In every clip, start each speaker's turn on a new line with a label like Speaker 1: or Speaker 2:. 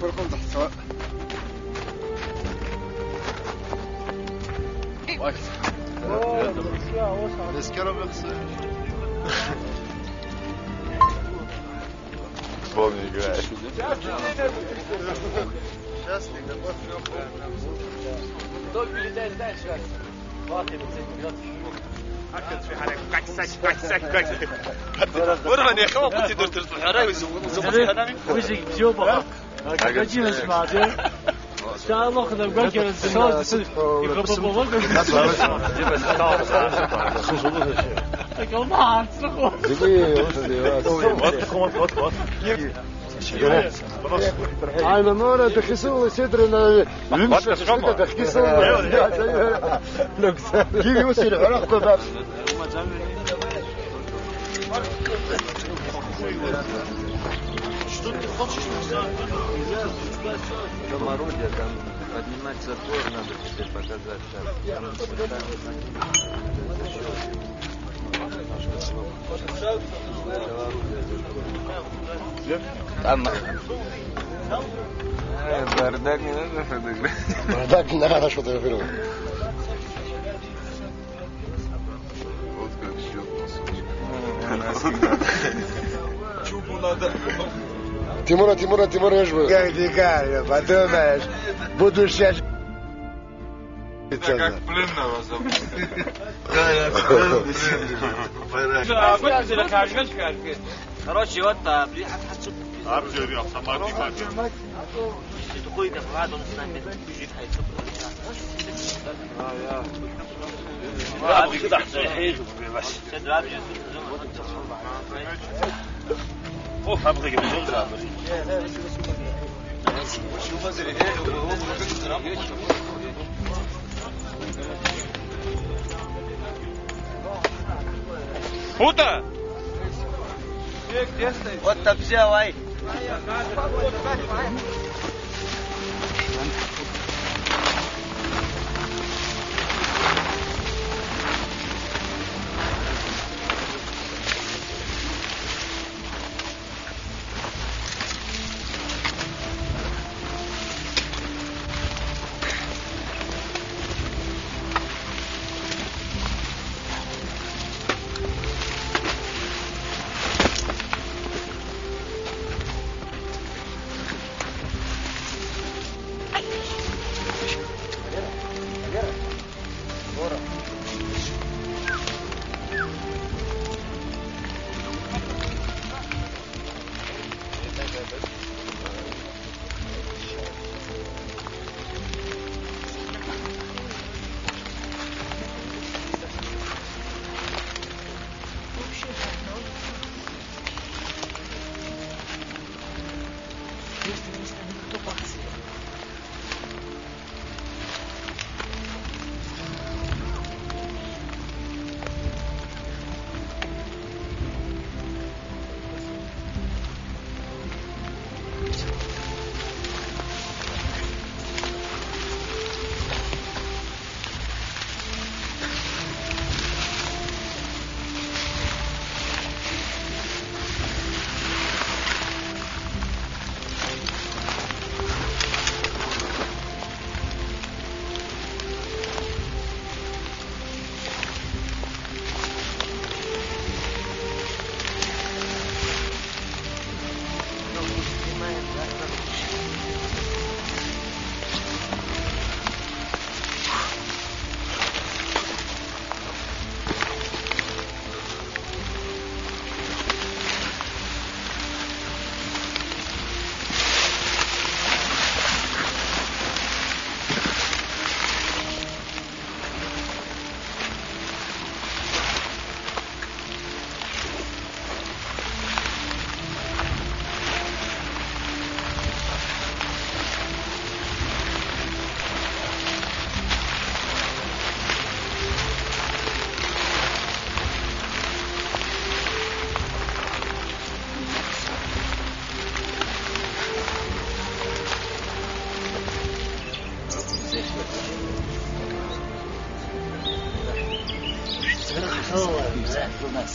Speaker 1: كلكم تحت سواء. Neskero bychce.
Speaker 2: Помни, играешь.
Speaker 1: Счастный, какой
Speaker 3: دول بلدان ده شوية واقف بزيت
Speaker 4: أكد في حالك كاك برهن يا أخوة كنت دورت الحراي وزوجتي هنامي
Speaker 3: ويجي بجوبه كاجي مش معدي تعال ناخذ البنكر الزناز يقرب بابا
Speaker 2: جيب
Speaker 3: كم ما عارفه
Speaker 1: Ajme, morate kisuli sidrina. Morate kisuli. Gibi usul علاقته بس.
Speaker 2: Комарудия, там поднимать затвор надо теперь показать. Там бардак не надо фотографировать.
Speaker 1: Бардак не надо фотографировать.
Speaker 2: Вот как счет носочек. Чупу надо.
Speaker 1: Тимура, я жду. Как дикарь, подумаешь, буду сейчас...
Speaker 2: Это как пленного зовут.
Speaker 3: короче вот приехать хочу
Speaker 4: أرجع يا سماعتي ما
Speaker 3: تقولي ده بعد نستنى بيجي حيصب لا كده احسن حيله بس اوف ابغى اجيب الجلد شوف ازري ايه وهو
Speaker 4: هوتا
Speaker 3: والتبزيه واي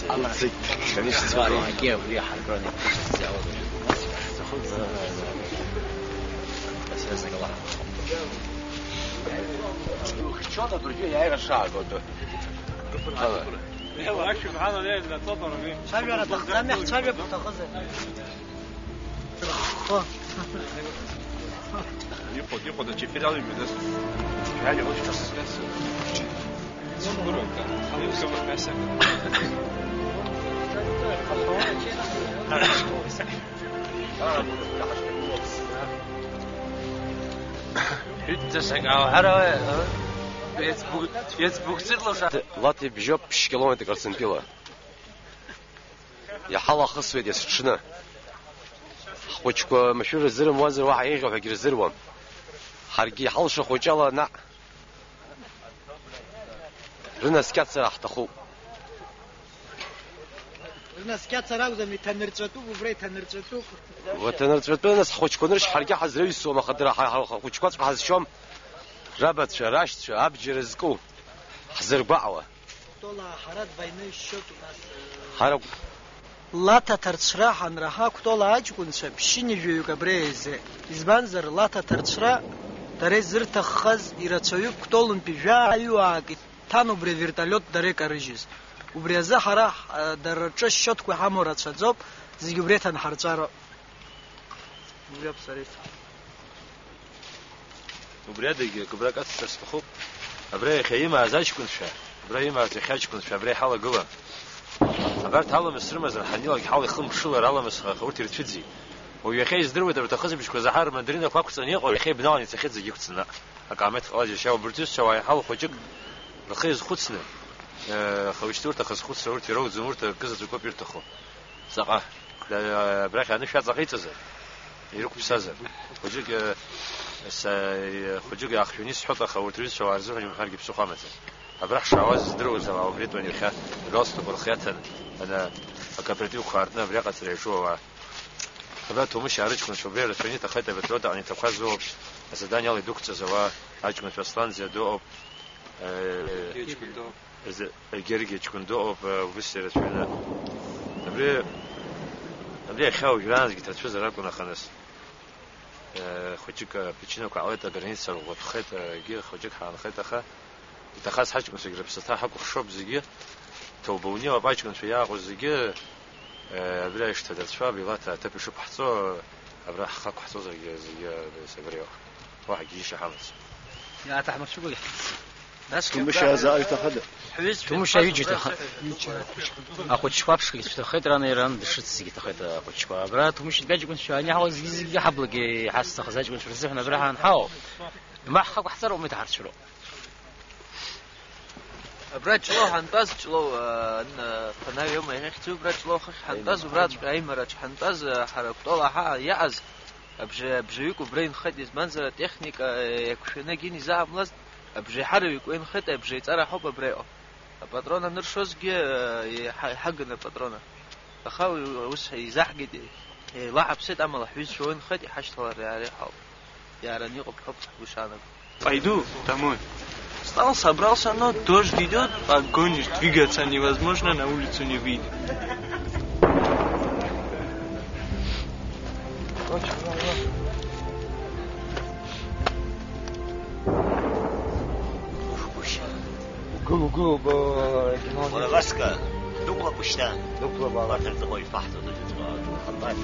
Speaker 2: الله يعطيك خليش
Speaker 3: سواري كيف ريحة الكرونيك
Speaker 5: سياسة الله شو هذا برجع يا عيال الشعب ده
Speaker 3: هو أكشف هذا ليه اللي تصبر فيه
Speaker 6: شايف أنا تخزن شايف تخزن
Speaker 4: يقعد تشوف على المدرسة يعني هو شخص سكروا خليه يسوي مسك
Speaker 2: يتسق على حرا يتبوكسر له
Speaker 7: لاتي بجوب 5 كيلومتر كرسنبيلا يا حلا خصويد يسشنا خوچكو مشهور زرم وزر واحد يجوا فكر زرم حرقي حلش خوچالا نا رنا سكات راح تخو
Speaker 6: رنا سكات راح زمي تنرجتو وبري تنرجتو
Speaker 7: وتنرجتو ناس خوچكونرش حرقي حزري سوما خضر خوچكوت حز شوم ربط شراشت ابجر رزقو حزر بعوه
Speaker 6: طلع حرات بين الشوط ناس
Speaker 7: حرق
Speaker 6: لا تترشرا حنرها كتولا أجكون شبشيني جيو كبريزة إزبانزر لا تترشرا دريزر تخز إيراتشويو كتولن بيجا أيواك تانو بري فيرتاليوت دريك أريجيز وبريزا حراح درچش شوت كو حمورات شدزوب زيجو بريتان حرچارو وياب سريف
Speaker 5: وبريدك كبراك أتسفخو أبري خيمة أزاج كنت شا أبري ما تخاج كنت شا أبري حالا جوا أبرت حالا مصر مثلا حنيلك حاول يخلم شلر حالا مصر خورتي رتفزي ويخي يزدرو ده بتخزي بشكو زحار مدرينا كواكو صنيق ويخي بناني تخزي يكتسنا أقامت خلاص شاو برتوس شاو حاول خوجك الخيز خدسنا خوشتور تخز خدس صورتي روز زمورت كذا تكو بيرتخو سقى براخ أنا شاد زقيت زر يروك بسازر خوجك خوجك أخشونيس حط خورتريس شاو عرزو هني محرق بسخامته أبرح شواز دروز أو بريد وني خا راست بالخياتن أنا أكبرتيو خارتنا بريقة ريشوا فباتو مش عارج كن شو بير فيني تخيت بترودا يعني تخزو بس دانيال دوكت زوا عاج كن فستان زيادو إذا الجرجي تكون دو وبسيرة فينا أبري خاو جرانز جت تفوز راكونا خنس خوجك بيتشينو كعويت أجرينيس وتخيت جي خوجك حان خيت أخا تخاز حاج كن سجرب ستا حق خشوب زيجي توبوني وباج كن فيها غزيجي أبري اشتدت شباب يلاتا تبي شو بحثو أبري حق بحثو زيجي سجريو واحد يجي شحامس
Speaker 6: يا تحمل شو قولي
Speaker 1: مش هذا تخد
Speaker 8: مش هيجي تخد أخو شباب شكل تخد رانا يران دشت سيجي تخد أخو شباب برات ومش تجي كن شو يعني هو زيجي حبلك حاسس خزاج كن شو رزقنا برا هنحاول ما حق بحثر وما تحرش شلو
Speaker 2: برات شلو حنتاز شلو إن فناء يوم يحكي برات شلو خش حنتاز برات أي مرة حنتاز حركة طلع حا يعز بجيكو برين خد منظر تكنيك يكشنا جيني زعم ملاز بجي حرب وين خد بجي ترى حب بريئه باترونا نرشوز جي حقنا باترونا أخاوي وش يزحق لاعب سيد عمل حبيز شو وين خد حشت على ريال حب يا راني قب حب وشانك
Speaker 3: Пойду домой. Стал, собрался, но дождь идет, погонишь, двигаться невозможно, на улицу не выйдет.
Speaker 1: قلو
Speaker 5: ولا غسكة دقلة بشتان
Speaker 1: دقلة
Speaker 5: ما ترتقي فحص الخطات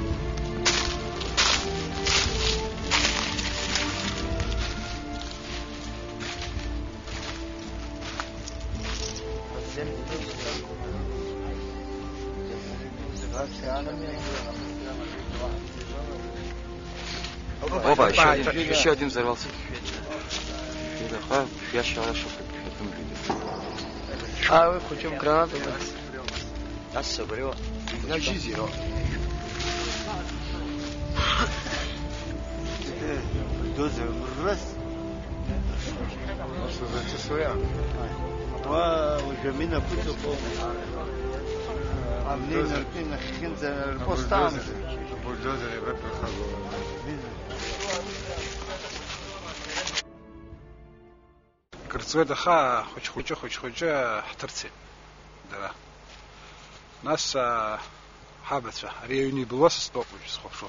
Speaker 7: Опа, еще один взорвался. Я сейчас шофер.
Speaker 6: А вы хотим гранату?
Speaker 7: Я соберу. На жизнь.
Speaker 1: دوزة الرس وجمينا كتب عاملين كنا خنزة البوستان بولدوزر يبقى الخضور
Speaker 9: كرتسويدا خا خوش حترتي دلا ناس حابت ريوني بلوس ستوب وش خوشو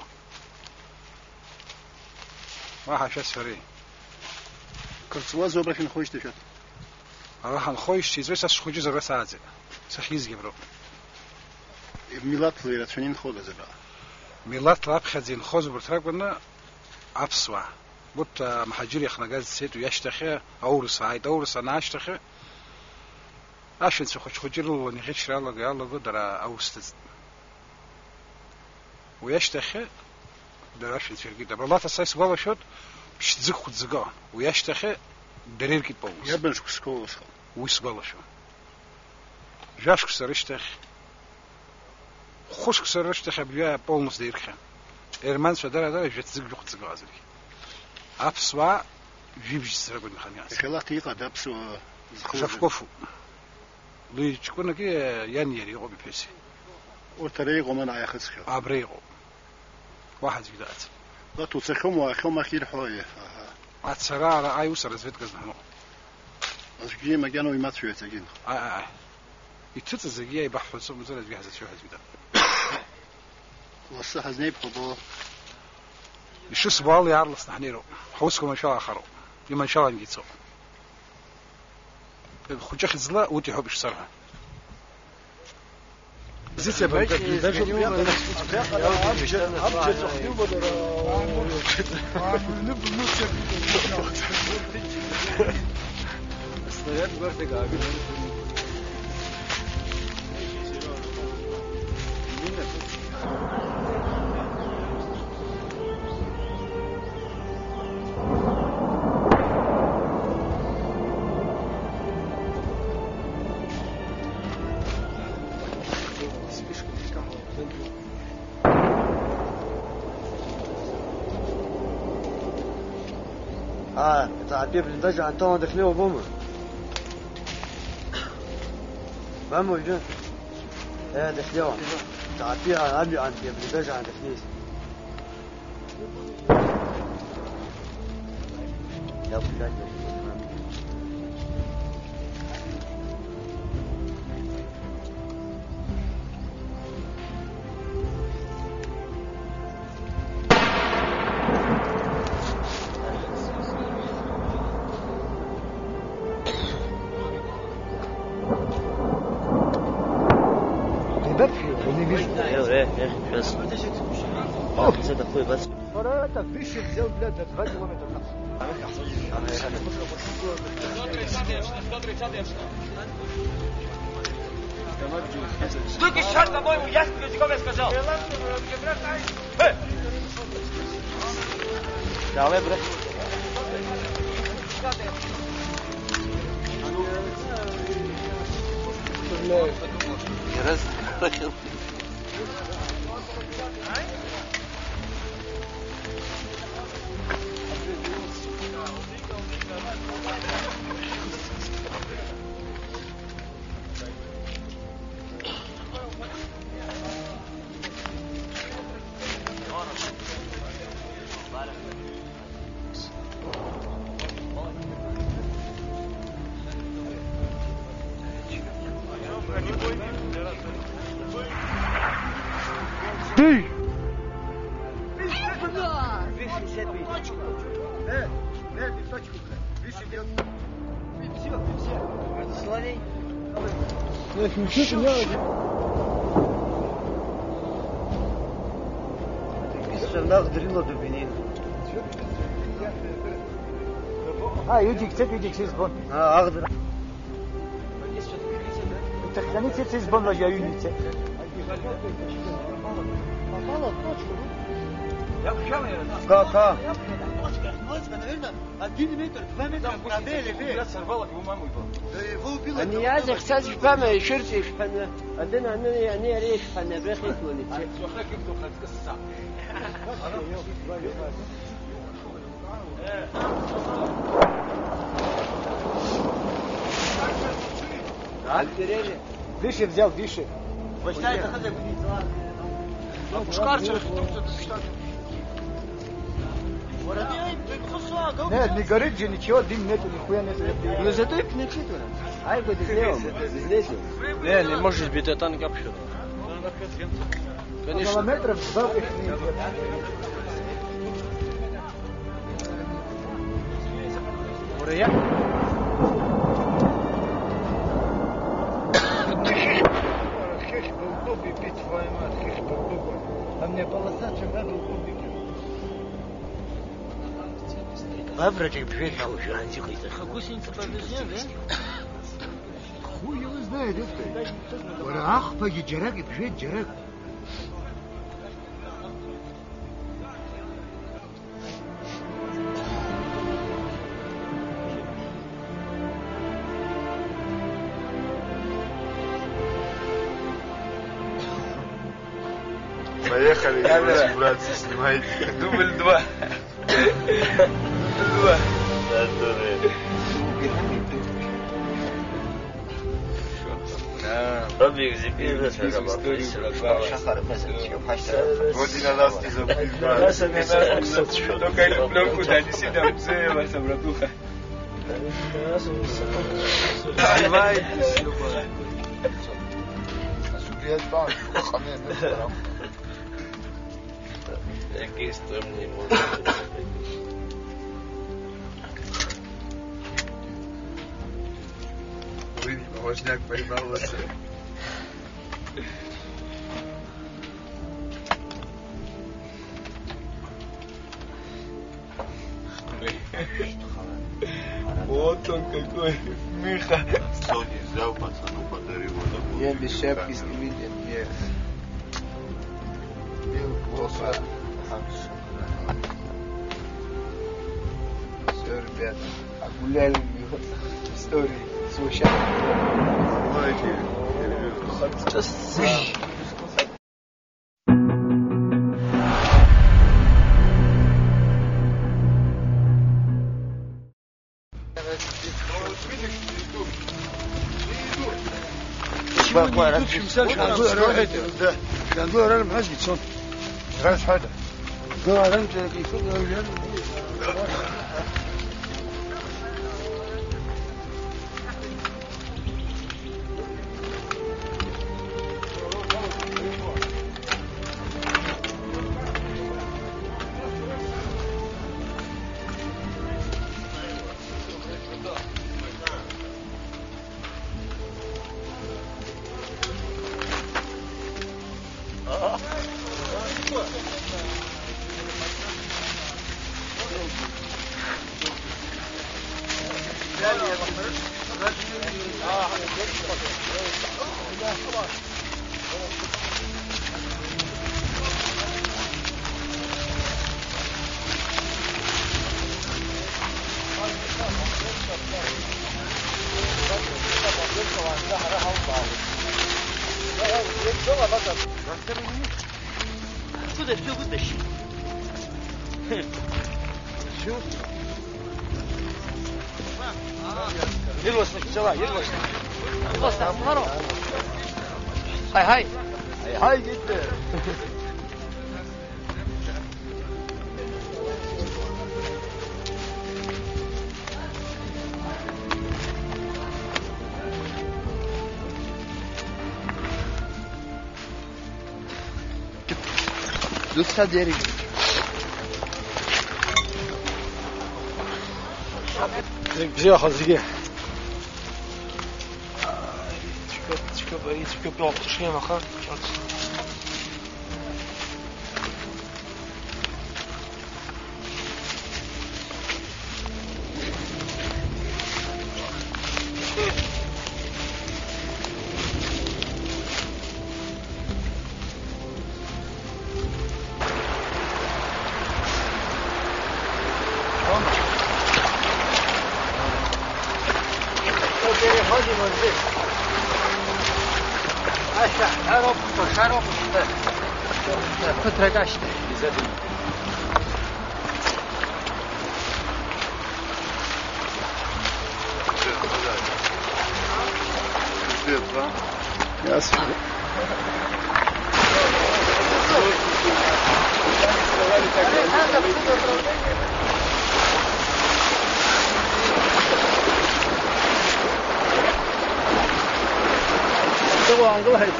Speaker 9: واحد شاس فري
Speaker 1: كرتوا زوبا فين خويش تشات
Speaker 9: راح نخويش شي زوي ساش خوجي زربا ساعه سخيز جبرو
Speaker 1: ميلاد ليرا شنين خود زبا
Speaker 9: ميلاد لاب خزين خوز برتراك قلنا ابسوا بوت محجري خناغاز سيتو يشتخي اورس عيد اورس انا اشتخي عشان سخوش خوجيرو نيخش الله قال له قدر اوستز ويشتخي دراشن سيرجي دبر الله تسايس والله شوت باش تزق خد زقان ويشتخي درير كي بوز
Speaker 1: يبنش كسكوس
Speaker 9: ويس والله شو جاش كسر يشتخ خوش كسر يشتخ بيا بولنس ديرخه ارمان سدار دار جت زق خد زقان ازلي ابسوا جيبش سرقون خنياس
Speaker 1: خلاطي قد ابسوا
Speaker 9: شافكوفو لي تكون كي يانير يغو بيسي
Speaker 1: وتريغو من ياخذ
Speaker 9: ابريغو واحد بدات
Speaker 1: لا تسخم واخم اخير حويه
Speaker 9: اتسرار اي وسر زفت قزنو
Speaker 1: اشجي ما كانوا يماتشوا يتجين
Speaker 9: يتت زغيه بحث سو مزل بيحز شو واحد بدا
Speaker 1: والصح زنيب خبو
Speaker 9: شو سبال يارلس نحنيرو حوسكم ان شاء اخرو لما ان شاء الله نجيتو خوجه خزلا ودي حبش صراحه زيت يا بنت
Speaker 10: تعبير الدجا عن طون دخليه وبومه ما موجود ايه دخليه تعبير عن عبي عن الدجا عن دخليه يا فلان بس فراتك بيش بزاو بلادك غادي وما تنقص
Speaker 4: Стойки шар на мой ясно языком я сказал.
Speaker 10: Давай, брат. Раз. يجيك سيزبون اخضر انت خلاني سيزبون ولا جايوني كا أنا عايز أخساس فما شرتي فنا أدنى أنا يعني ليش فنا بخيت ونتشي Дыши взял, дыши. Нет, не горит же ничего, дым нету, нихуя нету. Но зато и пнечит у нас. Ай, будет сделал, здесь.
Speaker 2: Не можешь быть это не капшит.
Speaker 10: Конечно. Километров 2 их нет.
Speaker 6: وريح
Speaker 10: Лаврочек бежит на уши.
Speaker 6: гусеница повезет, да?
Speaker 1: Хуй его знает, это. Ах, поги джарак, и бежит джарак.
Speaker 4: Поехали, камера, братцы, снимайте. Дубль 2. Дубль 2.
Speaker 5: Робик Зипин,
Speaker 4: Вот и на нас не забудь, брат. Только эту пленку донеси до музея, братуха. Снимай.
Speaker 5: Какие стрёмные мужики.
Speaker 4: Выйди, помощняк поебался. Вот он какой, Миха.
Speaker 11: Сони взял, пацану подарил.
Speaker 4: Я без шапки снимите, нет. Плохо. Все, ребята, огуляли его истории с
Speaker 1: كان دور انا محجي شلون غير حدا دور انا
Speaker 6: Куда все вытащи? Все. Елошник села, елошник. Просто, здорово. Хай-хай.
Speaker 1: Хай, gitti.
Speaker 6: Lütfen diğeri git.
Speaker 9: Güzel hazırlığı.
Speaker 6: Çıkıp yaptı şeye bakar. Шаров, потрагашь.
Speaker 1: Ясно.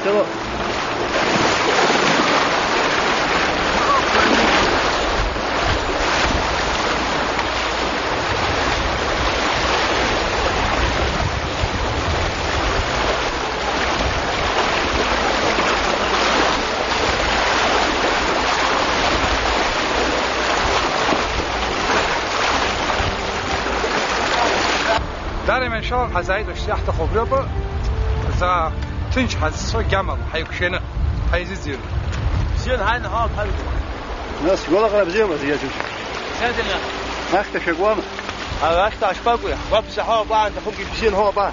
Speaker 6: Всего.
Speaker 9: شلون حزايد وشياح تخبربه إذا تنش حزسو جمل حيكشنا حيزيد
Speaker 3: زين هاي نهار حلو
Speaker 10: ناس يقول أغلب زين بس يجوز
Speaker 3: سادنا
Speaker 10: أخت شقوامة
Speaker 3: هذا أخت أشباقه وابس هوا بعد تخلي بزين هوا بعد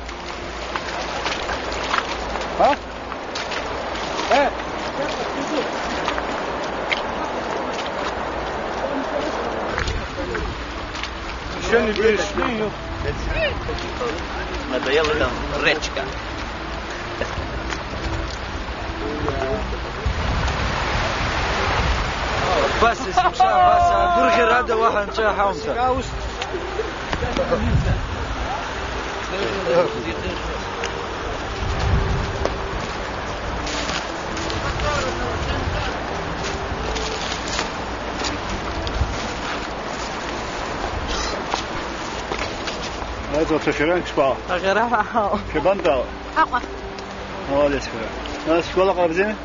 Speaker 10: ها إيه
Speaker 3: شنو بيش
Speaker 2: Надоело там речка.
Speaker 6: بس اسمشا بس برغي هذا واحد نشا حومته
Speaker 10: هذا تشرين كشبا
Speaker 6: غير حاو
Speaker 10: كبندا
Speaker 12: أقوى
Speaker 10: هذا اسمه ناس يقول أغلب زين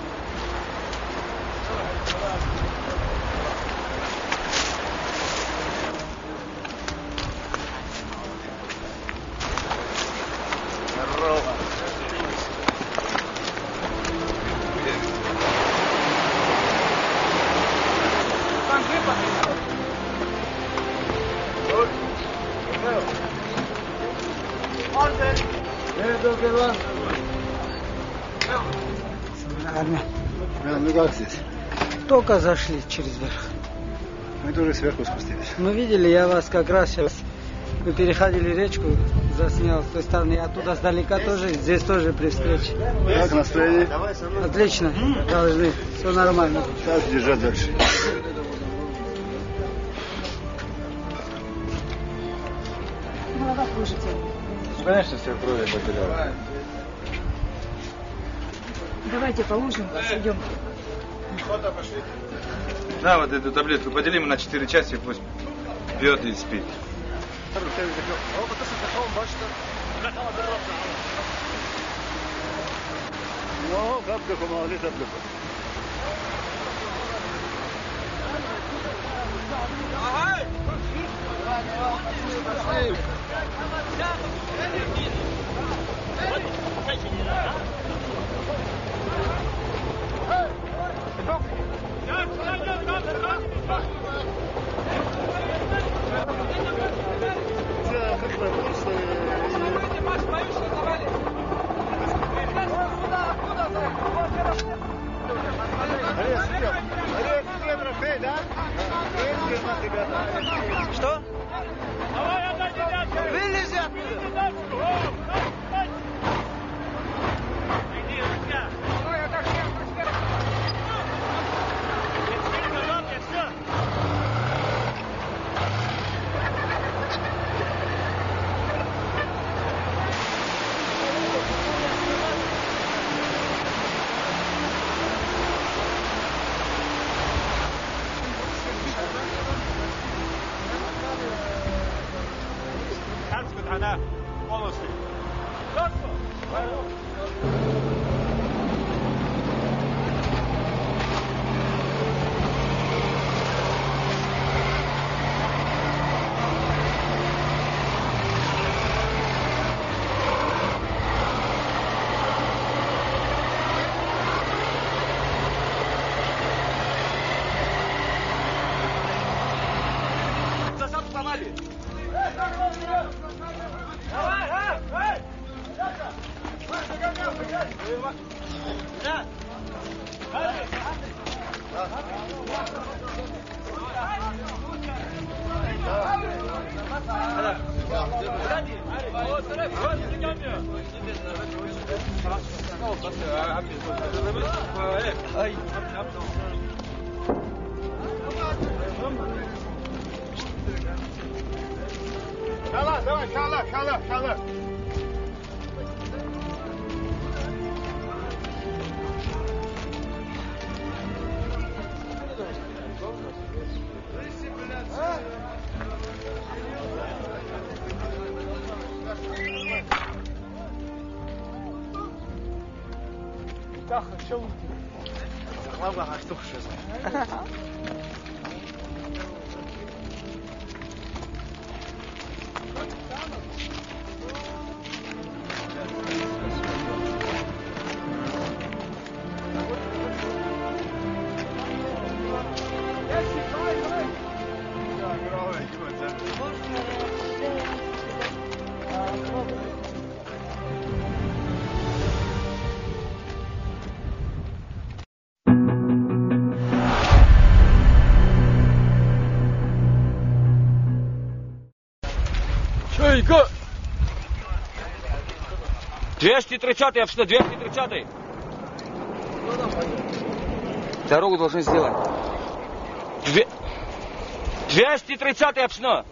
Speaker 6: Только зашли через верх.
Speaker 10: Мы тоже сверху спустились.
Speaker 6: Мы видели, я вас как раз сейчас. Вы переходили речку, заснял с той стороны. Я оттуда сдалека тоже, здесь тоже при встрече.
Speaker 10: Как настроение?
Speaker 6: Отлично, должны. Все нормально.
Speaker 10: Сейчас держать дальше.
Speaker 12: Голова кружится.
Speaker 10: Конечно, все крови потерял.
Speaker 12: Давайте поужинаем, идем.
Speaker 13: На, вот эту таблетку поделим на 4 части, пусть пьет и спит.
Speaker 10: Ну, قبلكم أولي قبلكم.
Speaker 6: Что? Вылези оттуда!
Speaker 1: Давай, шала.
Speaker 3: داخل شو والله هتخشى
Speaker 14: Секунду. 230-й, обсюда, 230-й.
Speaker 15: Дорогу должны сделать.
Speaker 14: 230-й, обсюда.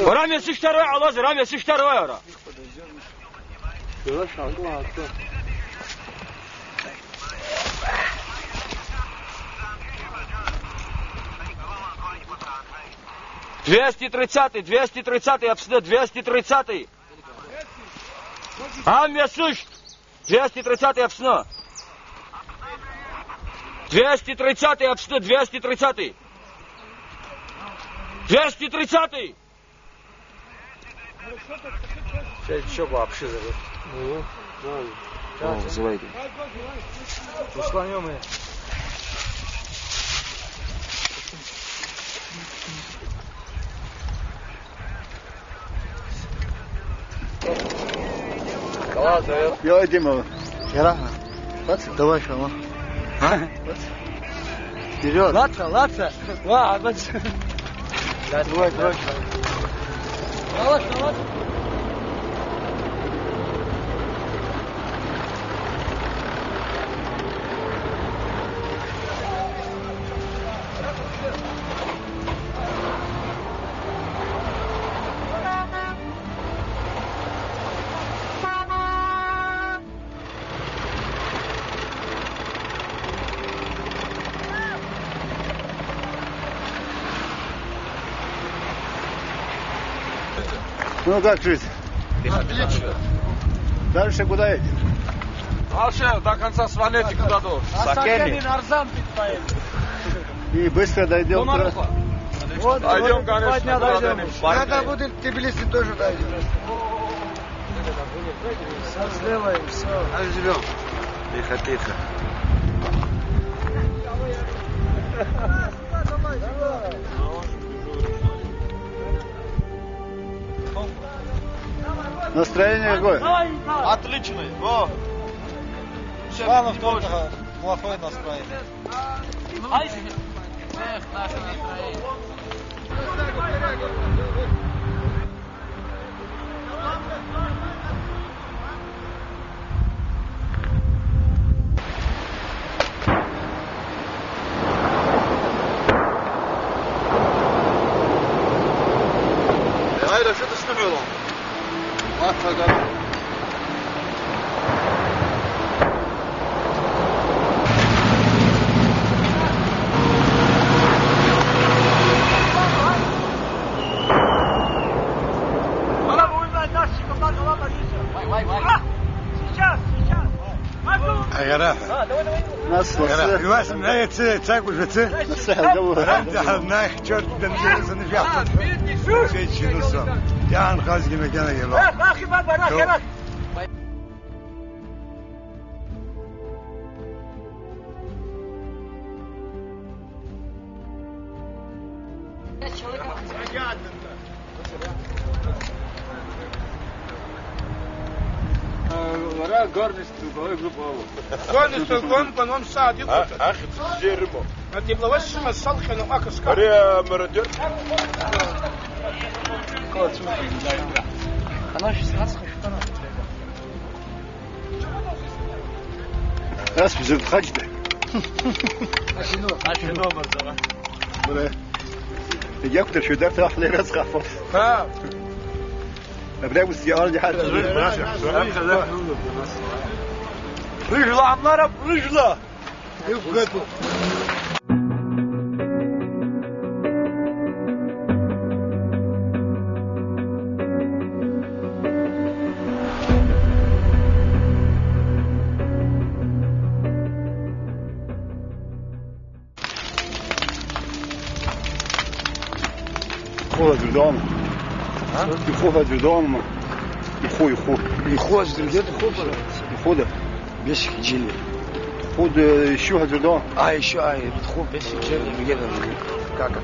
Speaker 14: Раме си второй, Аллах, раме си второй, ора. Двести тридцатый, обсюда, 230-й. Аме суш, 230-й, обсюда. 230-й, обсюда, 230-й. 230-й!
Speaker 15: Что вообще зовут? Вызывайте.
Speaker 3: Усланёмые.
Speaker 1: يا ديما يا راح بس دواش والله ها يجوز
Speaker 3: لاتسا واحد بس
Speaker 1: لا دواش
Speaker 3: خلاص
Speaker 1: Ну как жить?
Speaker 15: Отлично.
Speaker 1: Дальше куда едем?
Speaker 15: Дальше до конца Сванети куда должен.
Speaker 1: Сакени. И быстро дойдем.
Speaker 15: Дойдем, конечно,
Speaker 1: дойдем. Когда будет в Тбилиси, тоже дойдем.
Speaker 6: Все сделаем, все.
Speaker 1: Живем. Тихо, тихо. Настроение какое?
Speaker 15: Отличный. О.
Speaker 3: Главное, только плохое настроение.
Speaker 2: Наше настроение.
Speaker 15: Hayır, şu istemiyor lan. Bak bakalım.
Speaker 1: Nasıl?
Speaker 9: Ne çek ucası?
Speaker 1: Nasıl?
Speaker 9: Ne çok denizini yaptın. Şey çiğniyorsun. Yan gaz gibi gene geliyor.
Speaker 13: Гордость гон по нам садит.
Speaker 15: Ах, зермо.
Speaker 13: А ты плаваешь с салханом акаска.
Speaker 15: Ария мародер.
Speaker 6: Она сейчас раз хочу.
Speaker 1: Раз bizim kaçtı?
Speaker 3: Aşino barzana.
Speaker 1: Buraya. يقدر شو درت راح لي رزقه فوق.
Speaker 15: ها.
Speaker 1: ابراهيم السيارة دي حاجة.
Speaker 15: رجلا عمارة رجلا.
Speaker 1: يخوها جردان يخوها جردان يخوها جردان يخوها
Speaker 15: بيش جيلي
Speaker 1: خود شو جردان
Speaker 15: شو بتخون بيش جيلي بجد كاكا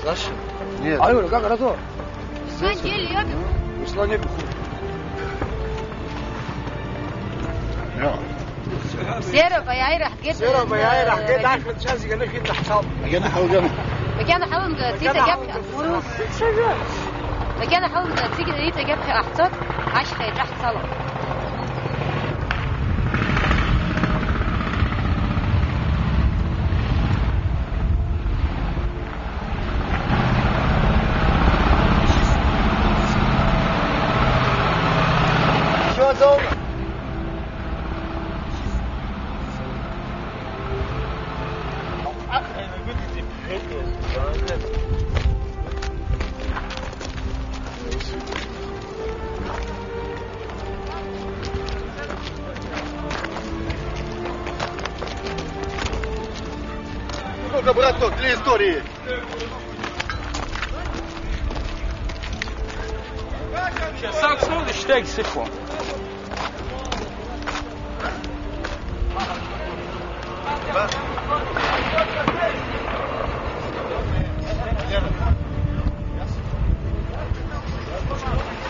Speaker 1: слышишь?
Speaker 15: Нет. Алло, как разо?
Speaker 12: Садили, я бегу.
Speaker 15: Ушла не буху.
Speaker 1: Ja.
Speaker 12: سيرة بياعي راح جيت
Speaker 6: سيرة بياعي راح جيت عارف من شازي قال لك انت حصل
Speaker 1: مكان حوجنا
Speaker 12: مكان حاول تيجي جاب فروس مكان حاول تيجي جاب احتاط عاش خير راح صلاة
Speaker 1: شو زوج Ну-ка, браток, для истории.
Speaker 14: Сам смотришь, считай, сыху.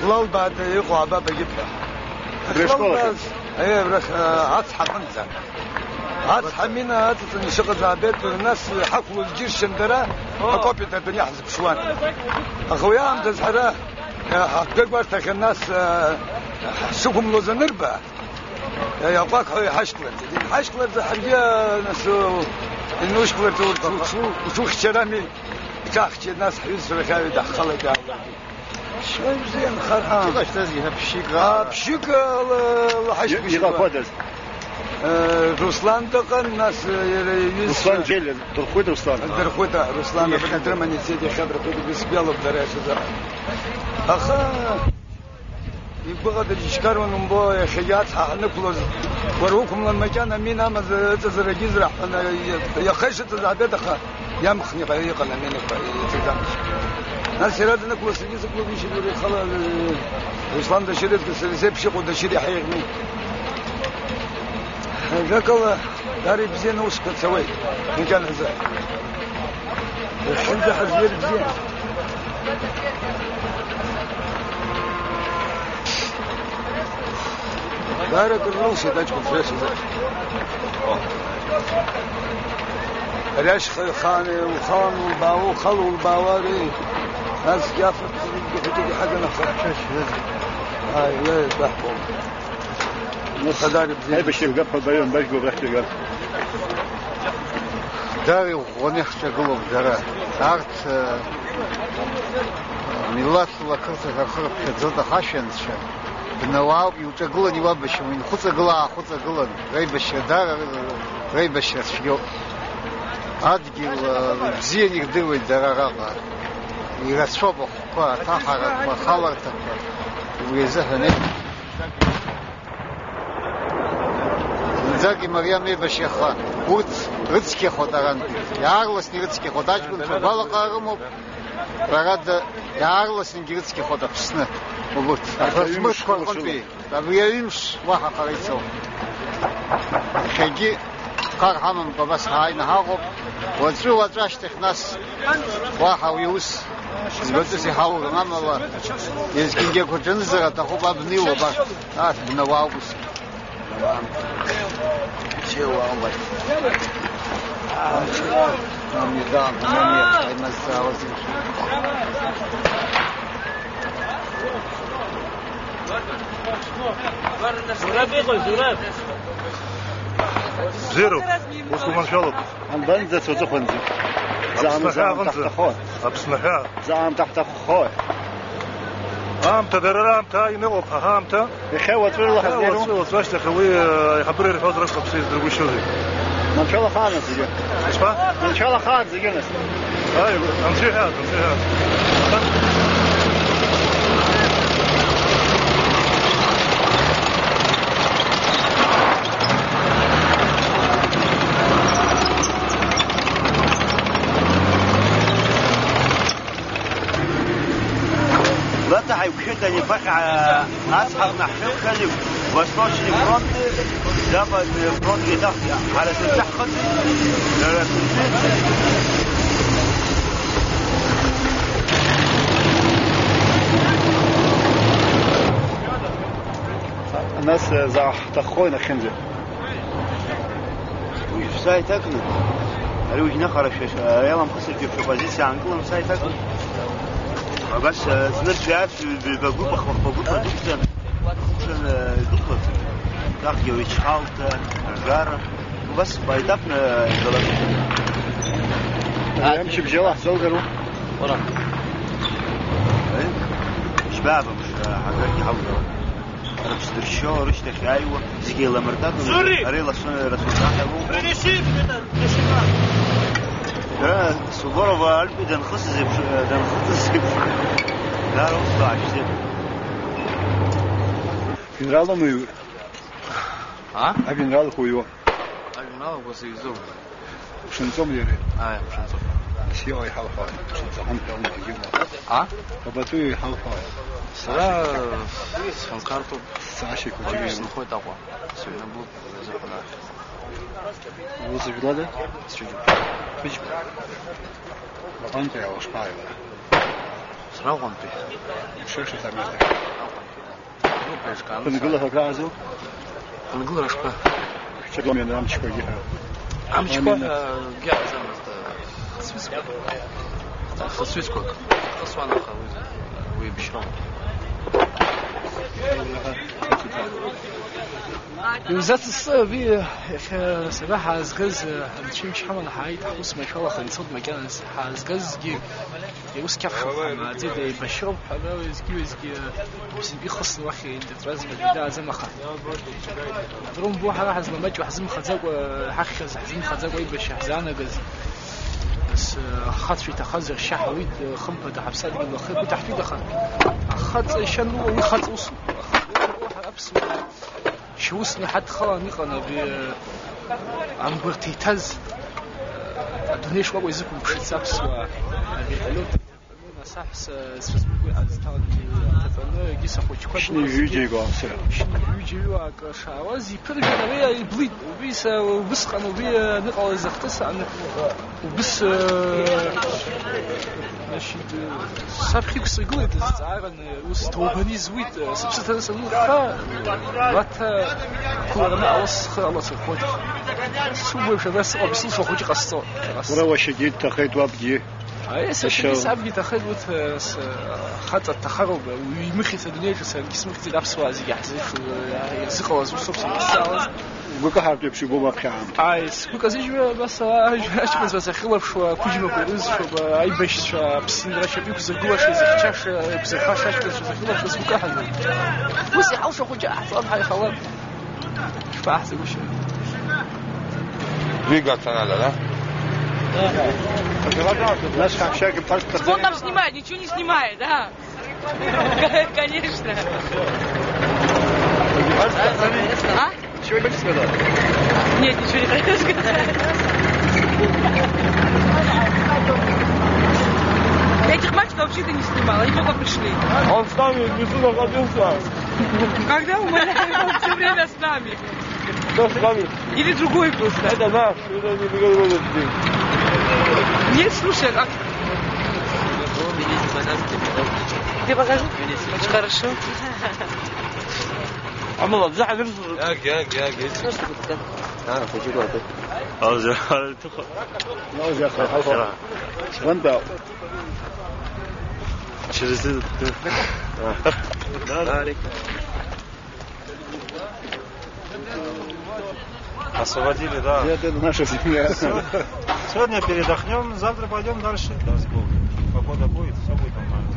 Speaker 1: والله بعد يقع بابا جبله
Speaker 11: بريشكولك.
Speaker 1: ايه بريش عطحة منزل عطحة منا عطت شغل زعبيت الناس حفلوا الجير شندرة حكوبي الدنيا حزب شوان اخويا عم تزحرة حقق تاك الناس سوكم لوز نربة يقاك هاي حشكلت زحرية نسو النوشكلت وشوخ شرامي كاخشي الناس حيوز رخاوي دخلوا شوي زين خرحان
Speaker 11: كيفاش تزي بشيك
Speaker 1: بشيك
Speaker 11: يغا قدس
Speaker 1: روسلان دقن الناس
Speaker 11: روسلان جيل درخوت
Speaker 1: روسلان بدرمني سيدي خبر كنت بسبيلو بدريش زرع اخا يبغى يشكرون مبو يا خيات نكلوز وروكم المكان مين امز تزرع جزرع يا خيشه تزعبت اخا يا مخني غيق انا مين ناس يراد نكلوز سيجي كلو بيش بيري خلا روسلان ده شريت كسرسي بشي قد شري حيغني ذاك الله داري بزين وش كتسوي من كان هزار الحين حزير بزين بارك الله سيداتكم فيش هزار ريش خاني وخان والباو خلو والباواري ناس جافت بحجي حاجة نخرج هاي لا بحكم
Speaker 11: هاي بشير قبل بيوم باش قبل رحت قبل
Speaker 1: داري ونخش قلوب دارا عرت ملات لكرت غرخرب كذا خاشن شا بنواب يوتقول ني وابش من خص قلا غيبش دار غيبش شيو ادقي زين يقدروا دارا يرسوب قا تاخر خالرت ويزهني زاги مريم بشيخه رزقي خداران يارلس رزقي خداч بун балакарым барад ярлас рزقи ходапсны вот смыш корконби табиимш ваха карайсо хеги кархамам бабас хайна хагоп وزو وزاشتخ нас ваха уюс збетси хау намала езгинге коджензера тахоба бнило ба ат бнаваус чего он вот мизан момент масса
Speaker 14: زراب
Speaker 11: زيرو وصل منشالط عن بنزة وزخنزي زعم تحت خوي
Speaker 16: أبسنها
Speaker 11: زعم تحت خوي
Speaker 16: تدررام تاي نوب هامتا
Speaker 11: يخوت والله
Speaker 16: حزيرو واش تخوي يخبرني الحوض رقم سيد درويش شوزي
Speaker 11: ما شاء الله خالص زين
Speaker 16: ايش بقى
Speaker 11: ما شاء الله خالص زين
Speaker 16: ايوه امشي هذا
Speaker 11: وكده اللي بقى اصحاب نحن خلي وصلش لفرونت دابا الفرونت يدخل على تحت الناس زع تخوينا خنزه ساي تاكل أروج نخرج يلا مخسر في بوزيشن عنكم ساي تاكل بس نرجع عارف بقول دكتور دكتور داخل يشحالت جار وبس بايدافنا
Speaker 10: امشي بجواه زوجرو
Speaker 11: ورا شباب مش حاجات يحاولوا انا بسترشو رشتك ايوه زي لمرتات اريلا رسول الله صغار وقلبي ده نخصص لا روح عشان
Speaker 10: فينرال مو
Speaker 8: ها
Speaker 10: فينرال خويو
Speaker 8: فينرال وسيزو
Speaker 10: شنزوم يري
Speaker 8: شنزوم
Speaker 10: سيو يحاول شنزوم هم يجيبوا
Speaker 8: ها
Speaker 10: وبتو يحاول
Speaker 8: سلا سانكارتو
Speaker 10: ساشي كوجي
Speaker 8: نخوي تقوى سينا بو زخنا
Speaker 10: وزي بلاده فيش لطنجة أو شقاية
Speaker 8: سراغم بي
Speaker 10: شو تعمل بنقول له كازو
Speaker 8: بنقول له شقا
Speaker 10: شكلهم يعني عم تشكو جيها
Speaker 8: عم تشكو قاعد زعما سويسكو تصوانا خوي ويبشرون
Speaker 3: وزات الصبي سباحة عزقز هنشيم شحمل حايد حوس ما شاء الله خلصت مكان عزقز جي يوس كف ما زيد بشرب حلا ويزكي بس بيخص الوحي انت ترز بدأ زم خا دروم بوحة راح زم ماجو حزم خزاق حخز حزم خزاق ويد بش حزانة بس خاط في تخزر شحويد خمبة حبسات من الخير وتحتي دخل خاط شنو وخاط وصل روح أبس شو اسمه حد خاني قنا عم برتيتز الدنيا شو بقول يزكم بشتسابس و بيحلو نصحس فيسبوك أزتان تفنى جيس أخوش كذا
Speaker 10: شنو يجي قاسر
Speaker 3: شنو يجي وكشاوزي كذا كذا يبليد وبيس وبس قنا وبي نقال زختس عن وبس ماشي صافي كسيقول تزعرن وستوبني زويت سبسة سنوخا واتا كورنا أوس خلاص الخوت سوبر شباب أبسط شو خوجي قصة
Speaker 10: ورا شديد تخيط وابدي
Speaker 3: أي سشيء سابني تخيط خاطر التخرب ويمخي الدنيا جسم جسمك تلعب سوازي يحزف يزقوز وصوبسي الساوز
Speaker 10: بقى حرب يمشي بوما بخام
Speaker 3: عايز بقى زي بس ايش بس خلف شو كوجي ما بيرز شو اي باش بسين راش بيك زغوا شو زخشاش بزخاش بس خلف بس بقى حل وسي عاوش خوجي احسن حاجه خلاص فاحسن وش
Speaker 13: Двигаться надо, да?
Speaker 10: Наш шаг просто.
Speaker 17: Что он там снимает? Ничего не снимает, да? Конечно. А?
Speaker 10: Чего не хочешь сказать?
Speaker 17: Нет, ничего не хочу сказать. Я этих мальчиков вообще-то не снимала, они только пришли.
Speaker 14: Он с нами внизу находился.
Speaker 17: Когда умоляю, он все время с нами.
Speaker 14: Кто с нами?
Speaker 17: Или другой просто.
Speaker 14: Это наш, это не договорились.
Speaker 17: Нет, слушай, а... Ты покажи? Очень хорошо.
Speaker 14: عمله بزح درس
Speaker 5: يا فوجي قاعد
Speaker 11: أوزع
Speaker 10: أوزع خلاص وانت
Speaker 11: через это освободили, да.
Speaker 10: Это наша семья.
Speaker 11: Сегодня передохнем, завтра пойдем дальше. Даст Бог. Погода будет, все будет нормально.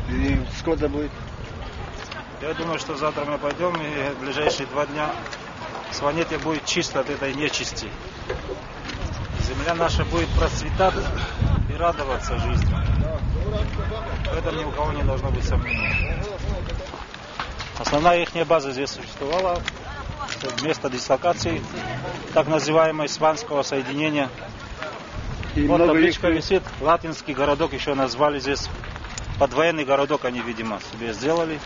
Speaker 10: И сколько будет?
Speaker 11: Я думаю, что завтра мы пойдем и в ближайшие 2 дня Сванетия будет чисто от этой нечисти. Земля наша будет процветать и радоваться жизни. В этом ни у кого не должно быть сомнений. Основная их база здесь существовала. Место дислокации так называемого Сванского соединения. И вот табличка висит. Латинский городок еще назвали здесь. Подвоенный городок они, видимо, себе сделали.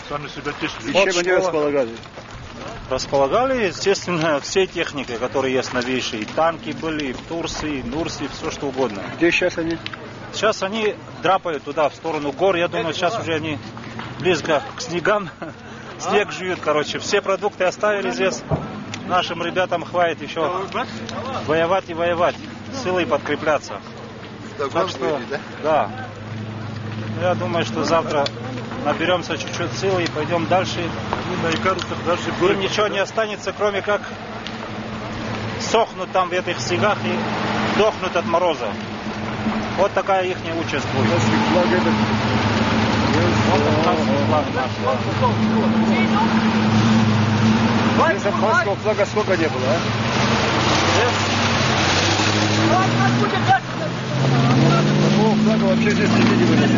Speaker 16: Сами себя тешили.
Speaker 10: И чем они располагали?
Speaker 11: Располагали, естественно, всей техникой, которая есть новейшей. И танки были, и Турсы, и Нурсы, и все что угодно.
Speaker 10: Где сейчас они?
Speaker 11: Сейчас они драпают туда, в сторону гор. Я думаю, сейчас уже они близко к снегам. Снег жуют, короче. Все продукты оставили здесь. нашим ребятам хватит еще воевать и воевать, силой подкрепляться. Так что, да. Я думаю, что завтра наберемся чуть-чуть силы и пойдем дальше. Им ничего не останется, кроме как сохнуть там в этих снегах и дохнуть от мороза. Вот такая их участь будет. Вот флаг наш.
Speaker 16: Здесь афганского флага сколько не было, а? Такого флага вообще здесь не видели.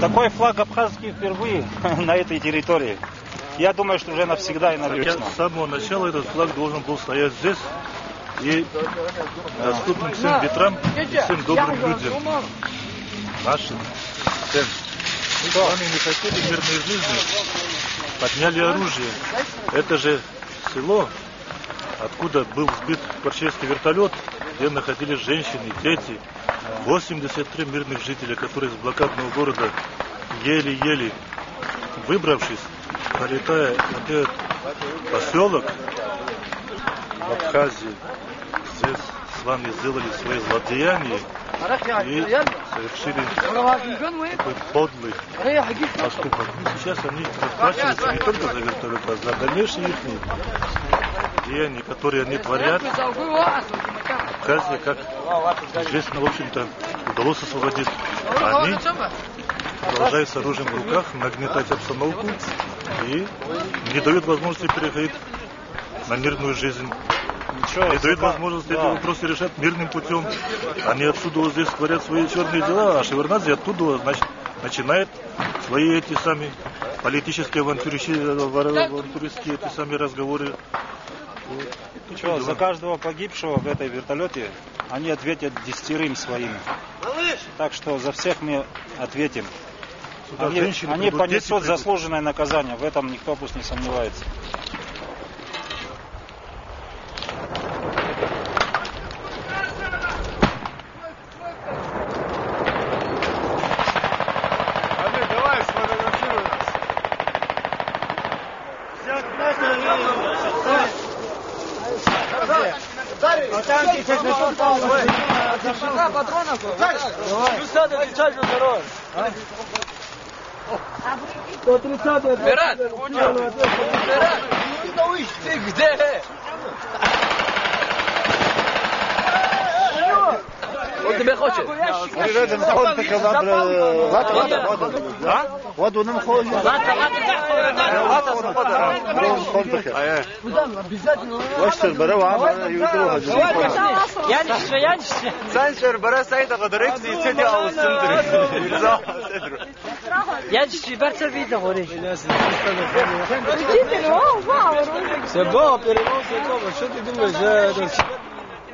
Speaker 11: Такой флаг абхазский впервые на этой территории. Я думаю, что уже навсегда и навечно.
Speaker 16: С самого начала этот флаг должен был стоять здесь. И доступен всем ветрам и всем добрым людям. Нашим. Всем. Мы с вами не хотели мирной жизни. Подняли оружие. Это же село, откуда был сбит кварчевский вертолет, где находились женщины, дети. 83 мирных жителей, которые из блокадного города еле-еле выбравшись, пролетая в этот поселок в Абхазии, здесь с вами сделали свои злодеяния и совершили такой подлый поступок. Сейчас они расплачиваются не только за вертолет, а за дальнейшие их деяния, которые они творят. Абхазия, как известно, в общем-то, удалось освободить. Они продолжают с оружием в руках нагнетать обстановку и не дают возможности переходить на мирную жизнь. Не дают возможности эти вопросы решать мирным путем. Они отсюда вот здесь творят свои черные дела, а Шеварднадзе оттуда, значит, начинает свои эти сами политические авантюристские эти сами разговоры.
Speaker 11: Что, за каждого погибшего в этой вертолете они ответят 10 своим. Так что за всех мы ответим. Они понесут заслуженное наказание, в этом никто пусть не сомневается.
Speaker 2: Берат, ты где? Он тебя хочет.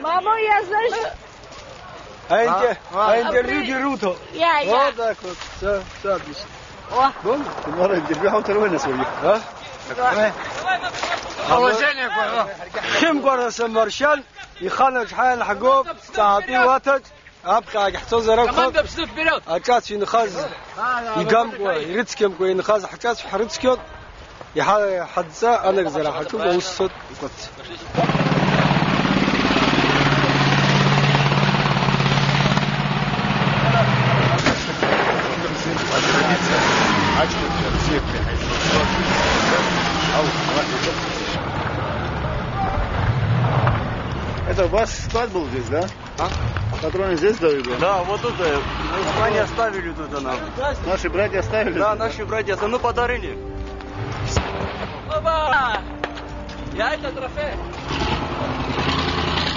Speaker 18: Мама, я знаю.
Speaker 10: А интервью Геруто. Вот так вот. Все отлично. Вон, ты надо интервью второй на свою. А?
Speaker 1: Положение
Speaker 10: كم قرر سمرشان يخانج حال حقوب تعطي واتج أبقى يحتوز رقم أجات في نخاز يقام يرتكم كوي نخاز حجات في حرتكم يحدث أنا جزر حكم وصد قط
Speaker 16: Это у вас склад был здесь, да? А? Патроны здесь дают?
Speaker 10: Да, вот тут. Мы оставили тут нам.
Speaker 16: Наши братья оставили?
Speaker 10: Да, наши братья. Ну, подарили.
Speaker 2: Опа! Я это трофей.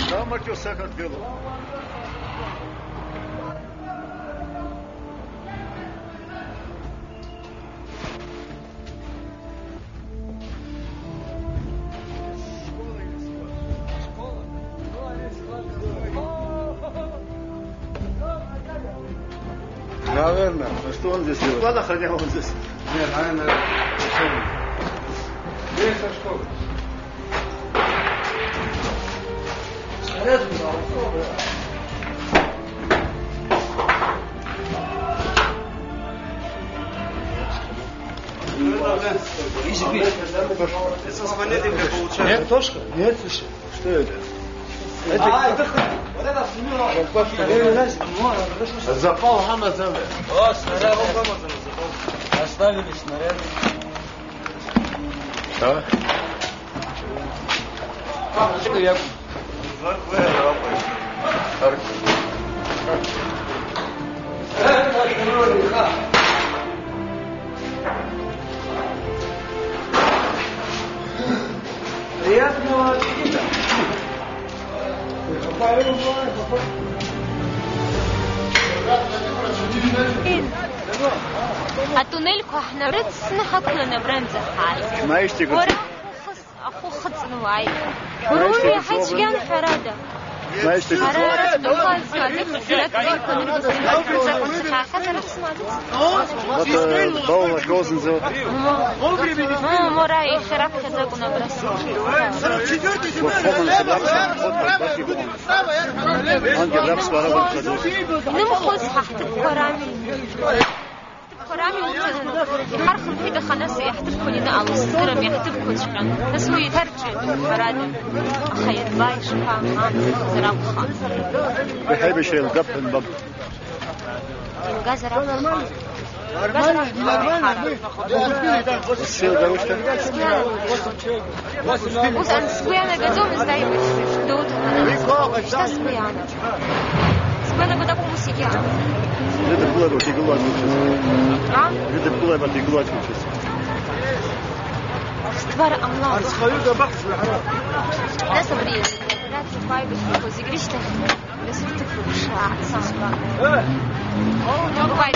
Speaker 16: Да, Матюс, сахар делал. Наверное. А что он здесь делает? Склад охранял он здесь.
Speaker 10: Нет, наверное, здесь со школы. Изби. Нет, Тошка? Нет, слушай. Что это? Это запал Хамазове.
Speaker 2: О, снаряд. Оставили снаряд.
Speaker 10: Что? Что я... Приятного аппетита.
Speaker 12: التونيل احنا رتسنا حكنا نبرم زحال
Speaker 10: ما يشتكوا
Speaker 12: اخو خص نواي روحي حاج كان حراده
Speaker 10: ما يشتكوا
Speaker 12: حرارة نقاز هذيك سرك يكون بس حاجه رسمه
Speaker 10: ضوء كوزن زو
Speaker 12: موراي شرف كذا كنا برس نمخذ حتى كرامي حرف كده خلاص يحتفكوا لنا على الصدر يحتفكوا شكرا بس هو يترجع فراد خير باي شكرا زراب خان
Speaker 10: بحب شيء القب البب
Speaker 12: الجزرة
Speaker 10: السيل دروشته
Speaker 12: بص أنا سويانا قدوم إزاي دوت أنا إيش سويانا سويانا قدوم موسيقى
Speaker 10: Люди були б ті гулять участь.
Speaker 12: А?
Speaker 10: Люди були б ті гулять участь.
Speaker 12: ستوار الله لا صبري لا تفاي بشوفه زيجريشته بس تفرق شاع صعبة باي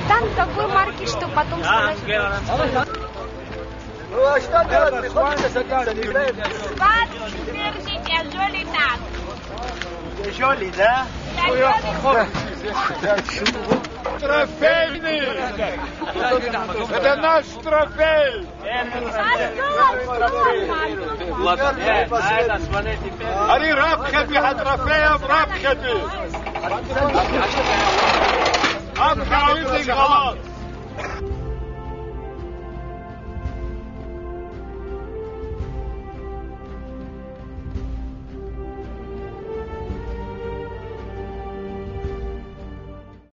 Speaker 12: там такой марки, что потом сказать.
Speaker 10: Ну а что делать? Приходится садиться, не играет.
Speaker 18: Спать, держите, жоли так.
Speaker 10: Жоли, да?
Speaker 16: Трофейный! Это наш трофей! أري رابخبي حد رفيع برابخبي أبخى عندك غلط